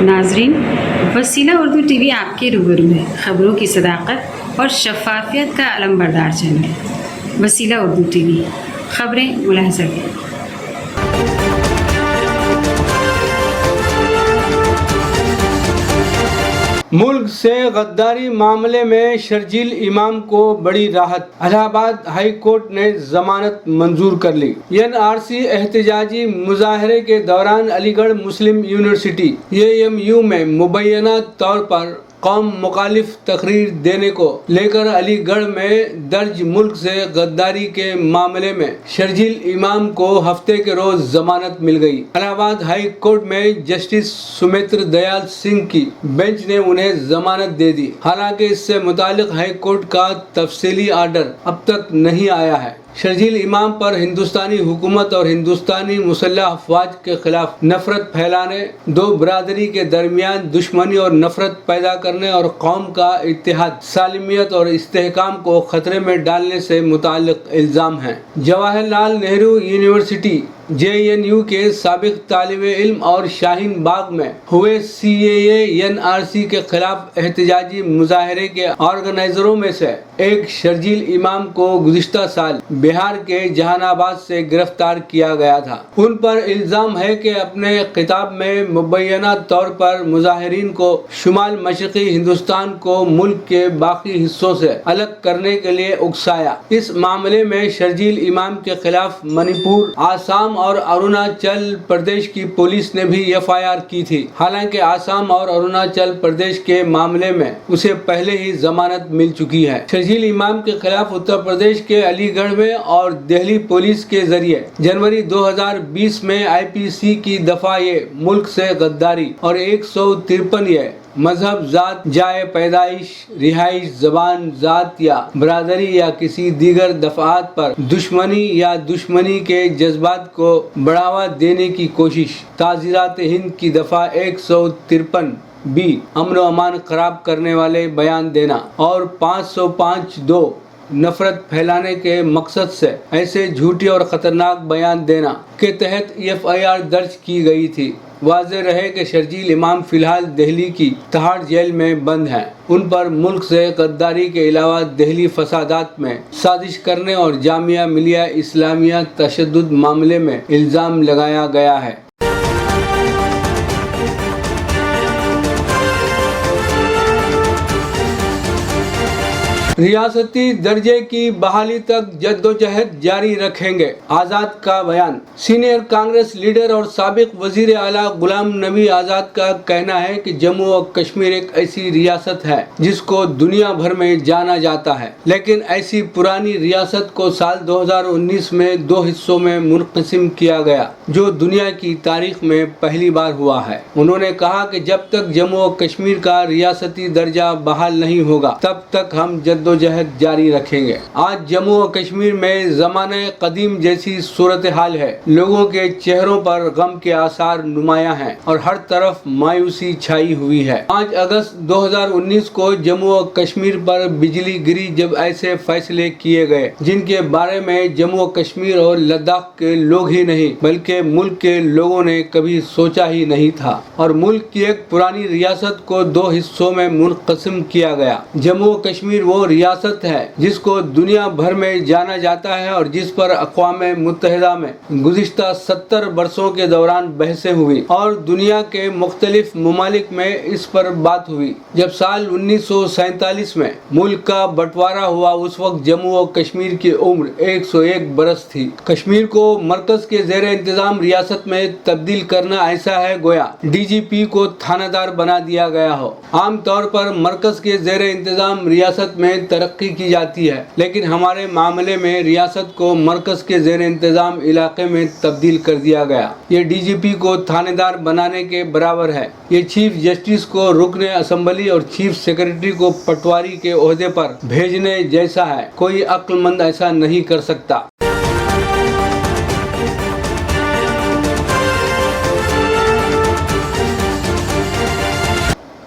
ناظرین، وسیلہ Urdu T V آپ کے روبرو ہے، خبروں کی صداقت اور شفافیت کا علم بردار چینل وسیلہ اردو ٹی وی، خبریں ملاحظہ کریں۔ ملک سے غداری معاملے میں شرجیل امام کو بڑی راحت، الہ آباد ہائی کورٹ نے ضمانت منظور کر لی۔ NRC احتجاجی مظاہرے کے دوران علی گڑھ مسلم یونیورسٹی AMU میں مبینہ طور پر قوم مخالف تقریر دینے کو لے کر علی گڑھ میں درج ملک سے غداری کے معاملے میں شرجیل امام کو ہفتے کے روز ضمانت مل گئی۔ الہ آباد ہائی کورٹ میں جسٹس سمیتر دیال سنگھ کی بینچ نے انہیں ضمانت دے دی، حالانکہ اس سے متعلق ہائی کورٹ کا تفصیلی آرڈر اب تک نہیں آیا ہے۔ شرجیل امام پر ہندوستانی حکومت اور ہندوستانی مسلح افواج کے خلاف نفرت پھیلانے، دو برادری کے درمیان دشمنی اور نفرت پیدا کرنے اور قوم کا اتحاد، سالمیت اور استحکام کو خطرے میں ڈالنے سے متعلق الزام ہیں۔ جواہر لال نہرو یونیورسٹی JNU کے سابق طالب علم اور شاہین باغ میں ہوئے CAA NRC کے خلاف احتجاجی مظاہرے کے آرگنائزروں میں سے ایک شرجیل امام کو گزشتہ سال بہار کے جہان آباد سے گرفتار کیا گیا تھا۔ ان پر الزام ہے کہ اپنے خطاب میں مبینہ طور پر مظاہرین کو شمال مشرقی ہندوستان کو ملک کے باقی حصوں سے الگ کرنے کے لیے اکسایا۔ اس معاملے میں شرجیل امام کے خلاف منی پور، آسام اور اروناچل پردیش کی پولیس نے بھی FIR کی تھی، حالانکہ آسام اور اروناچل پردیش کے معاملے میں اسے پہلے ہی ضمانت مل چکی ہے۔ شرجیل امام کے خلاف اتر پردیش کے علی گڑھ میں اور دہلی پولیس کے ذریعے جنوری 2020 میں IPC کی دفعہ ملک سے غداری اور 153 مذہب، ذات، جائے پیدائش، رہائش، زبان، ذات یا برادری یا کسی دیگر دفعات پر دشمنی یا دشمنی کے جذبات کو بڑھاوا دینے کی کوشش، تعزیرات ہند کی دفعہ 153B امن و امان خراب کرنے والے بیان دینا اور 505(2) نفرت پھیلانے کے مقصد سے ایسے جھوٹی اور خطرناک بیان دینا کے تحت FIR درج کی گئی تھی۔ واضح رہے کہ شرجیل امام فی الحال دہلی کی تہاڑ جیل میں بند ہیں۔ ان پر ملک سے غداری کے علاوہ دہلی فسادات میں سازش کرنے اور جامعہ ملیہ اسلامیہ تشدد معاملے میں الزام لگایا گیا ہے۔ ریاستی درجے کی بحالی تک جدوجہد جاری رکھیں گے، آزاد کا بیان۔ سینئر کانگریس لیڈر اور سابق وزیر اعلیٰ غلام نبی آزاد کا کہنا ہے کہ جموں و کشمیر ایک ایسی ریاست ہے جس کو دنیا بھر میں جانا جاتا ہے، لیکن ایسی پرانی ریاست کو سال 2019 میں 2 حصوں میں منقسم کیا گیا، جو دنیا کی تاریخ میں پہلی بار ہوا ہے۔ انہوں نے کہا کہ جب تک جموں و کشمیر کا ریاستی درجہ بحال نہیں ہوگا تب تک ہم جدوجہد جاری رکھیں گے۔ آج جموں و کشمیر میں زمانہ قدیم جیسی صورتحال ہے، لوگوں کے چہروں پر غم کے آثار نمایاں ہیں اور ہر طرف مایوسی چھائی ہوئی ہے۔ 5 اگست 2019 کو جموں و کشمیر پر بجلی گری جب ایسے فیصلے کیے گئے جن کے بارے میں جموں و کشمیر اور لداخ کے لوگ ہی نہیں بلکہ ملک کے لوگوں نے کبھی سوچا ہی نہیں تھا، اور ملک کی ایک پرانی ریاست کو 2 حصوں میں منقسم کیا گیا۔ جموں و کشمیر وہ ریاست ہے جس کو دنیا بھر میں جانا جاتا ہے اور جس پر اقوام متحدہ میں گزشتہ 70 برسوں کے دوران بحثیں ہوئی اور دنیا کے مختلف ممالک میں اس پر بات ہوئی۔ جب سال 1947 میں ملک کا بٹوارا ہوا اس وقت جموں و کشمیر کی عمر 101 برس تھی۔ کشمیر کو مرکز کے زیر انتظام ریاست میں تبدیل کرنا ایسا ہے گویا DGP کو تھانہ دار بنا دیا گیا ہو۔ عام طور پر مرکز کے زیر انتظام ریاست میں ترقی کی جاتی ہے، لیکن ہمارے معاملے میں ریاست کو مرکز کے زیر انتظام علاقے میں تبدیل کر دیا گیا۔ یہ DGP کو تھانہ دار بنانے کے برابر ہے۔ یہ چیف جسٹس کو رکن اسمبلی اور چیف سیکرٹری کو پٹواری کے عہدے پر بھیجنے جیسا ہے۔ کوئی عقل مند ایسا نہیں کر سکتا۔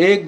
1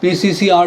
PCR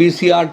PCR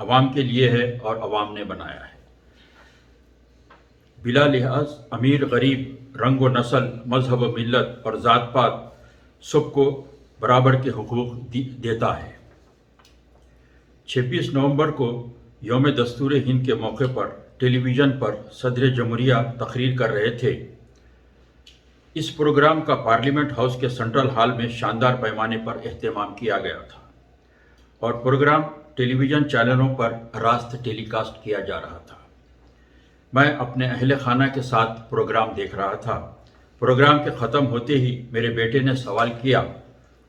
عوام کے لیے ہے اور عوام نے بنایا ہے۔ بلا لحاظ امیر غریب، رنگ و نسل، مذہب و ملت اور ذات پات سب کو برابر کے حقوق دیتا ہے۔ 26 نومبر کو یوم دستور ہند کے موقع پر ٹیلی ویژن پر صدر جمہوریہ تقریر کر رہے تھے۔ اس پروگرام کا پارلیمنٹ ہاؤس کے سینٹرل ہال میں شاندار پیمانے پر اہتمام کیا گیا تھا اور پروگرام ٹیلی ویژن چینلوں پر راست ٹیلی کاسٹ کیا جا رہا تھا۔ میں اپنے اہل خانہ کے ساتھ پروگرام دیکھ رہا تھا۔ پروگرام کے ختم ہوتے ہی میرے بیٹے نے سوال کیا،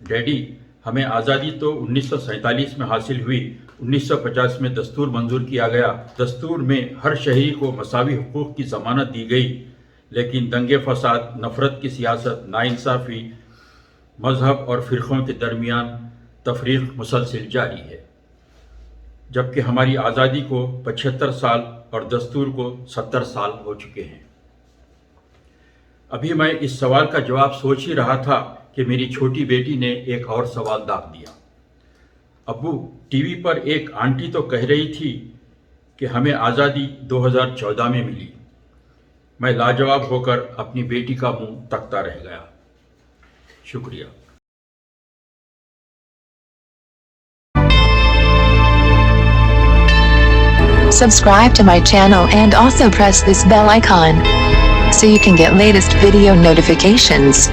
ڈیڈی ہمیں آزادی تو 1947 میں حاصل ہوئی، 1950 میں دستور منظور کیا گیا، دستور میں ہر شہری کو مساوی حقوق کی ضمانت دی گئی، لیکن دنگے فساد، نفرت کی سیاست، ناانصافی، مذہب اور فرقوں کے درمیان تفریق مسلسل جاری ہے، جبکہ ہماری آزادی کو 75 سال اور دستور کو 70 سال ہو چکے ہیں۔ ابھی میں اس سوال کا جواب سوچ ہی رہا تھا کہ میری چھوٹی بیٹی نے ایک اور سوال داغ دیا۔ ابو، ٹی وی پر ایک آنٹی تو کہہ رہی تھی کہ ہمیں آزادی 2014 میں ملی۔ میں لاجواب ہو کر اپنی بیٹی کا منہ تکتا رہ گیا۔ شکریہ۔ Subscribe to my channel and also press this bell icon so you can get latest video notifications.